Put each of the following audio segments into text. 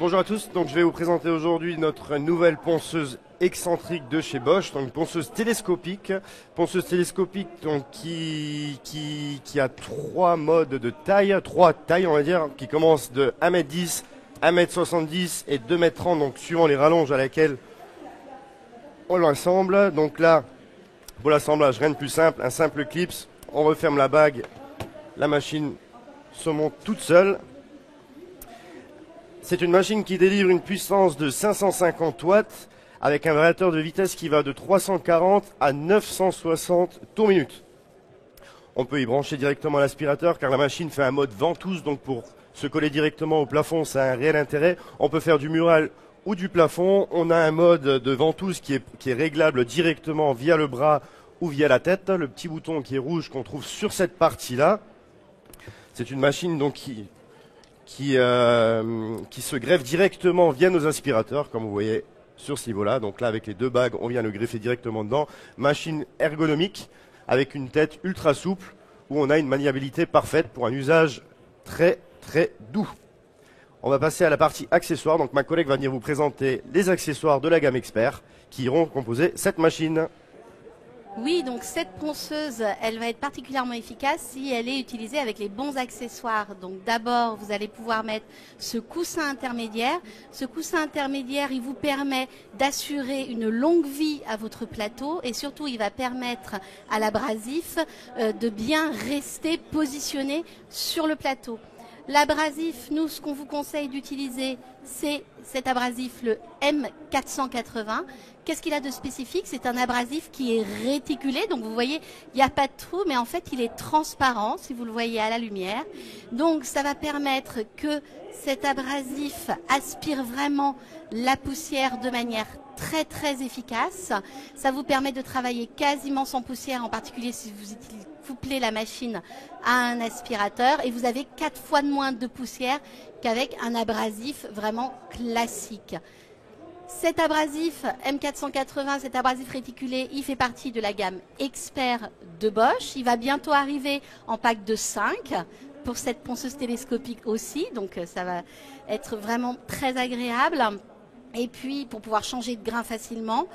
Bonjour à tous, donc je vais vous présenter aujourd'hui notre nouvelle ponceuse excentrique de chez Bosch, donc une ponceuse télescopique donc qui a trois modes de taille, trois tailles on va dire, qui commencent de 1m10, 1m70 et 2m30, donc suivant les rallonges à laquelle on l'assemble. Donc là, pour l'assemblage, rien de plus simple, un simple clips, on referme la bague, la machine se monte toute seule. C'est une machine qui délivre une puissance de 550 watts avec un variateur de vitesse qui va de 340 à 960 tours minute. On peut y brancher directement l'aspirateur car la machine fait un mode ventouse, donc pour se coller directement au plafond, ça a un réel intérêt. On peut faire du mural ou du plafond. On a un mode de ventouse qui est réglable directement via le bras ou via la tête. Le petit bouton qui est rouge qu'on trouve sur cette partie-là. C'est une machine donc qui se greffe directement via nos aspirateurs, comme vous voyez sur ce niveau-là. Donc là, avec les deux bagues, on vient le greffer directement dedans. Machine ergonomique, avec une tête ultra souple, où on a une maniabilité parfaite pour un usage très très doux. On va passer à la partie accessoires. Donc ma collègue va venir vous présenter les accessoires de la gamme Expert, qui iront composer cette machine. Oui, donc cette ponceuse, elle va être particulièrement efficace si elle est utilisée avec les bons accessoires. Donc d'abord, vous allez pouvoir mettre ce coussin intermédiaire. Ce coussin intermédiaire, il vous permet d'assurer une longue vie à votre plateau et surtout, il va permettre à l'abrasif de bien rester positionné sur le plateau. L'abrasif, nous, ce qu'on vous conseille d'utiliser, c'est cet abrasif, le M480. Qu'est-ce qu'il a de spécifique? C'est un abrasif qui est réticulé. Donc, vous voyez, il n'y a pas de trou, mais en fait, il est transparent, si vous le voyez à la lumière. Donc, ça va permettre que cet abrasif aspire vraiment la poussière de manière très, très efficace. Ça vous permet de travailler quasiment sans poussière, en particulier si vous couplez la machine à un aspirateur, et vous avez 4 fois de moins de poussière qu'avec un abrasif vraiment classique. Cet abrasif M480, cet abrasif réticulé, il fait partie de la gamme Expert de Bosch. Il va bientôt arriver en pack de 5 pour cette ponceuse télescopique aussi, donc ça va être vraiment très agréable. Et puis pour pouvoir changer de grain facilement.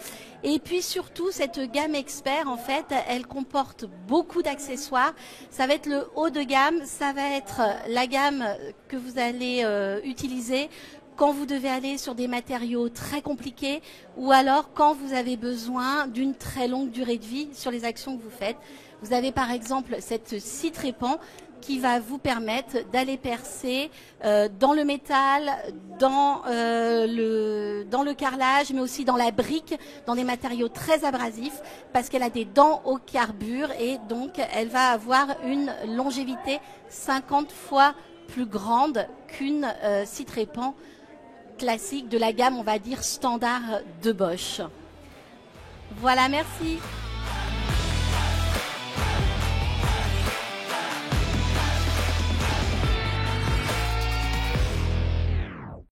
Et puis surtout, cette gamme Expert, en fait, elle comporte beaucoup d'accessoires. Ça va être le haut de gamme, ça va être la gamme que vous allez utiliser quand vous devez aller sur des matériaux très compliqués ou alors quand vous avez besoin d'une très longue durée de vie sur les actions que vous faites. Vous avez par exemple cette scie trépan qui va vous permettre d'aller percer dans le métal, dans le carrelage, mais aussi dans la brique, dans des matériaux très abrasifs, parce qu'elle a des dents au carbure et donc elle va avoir une longévité 50 fois plus grande qu'une scie trépan classique de la gamme, on va dire, standard de Bosch. Voilà, merci.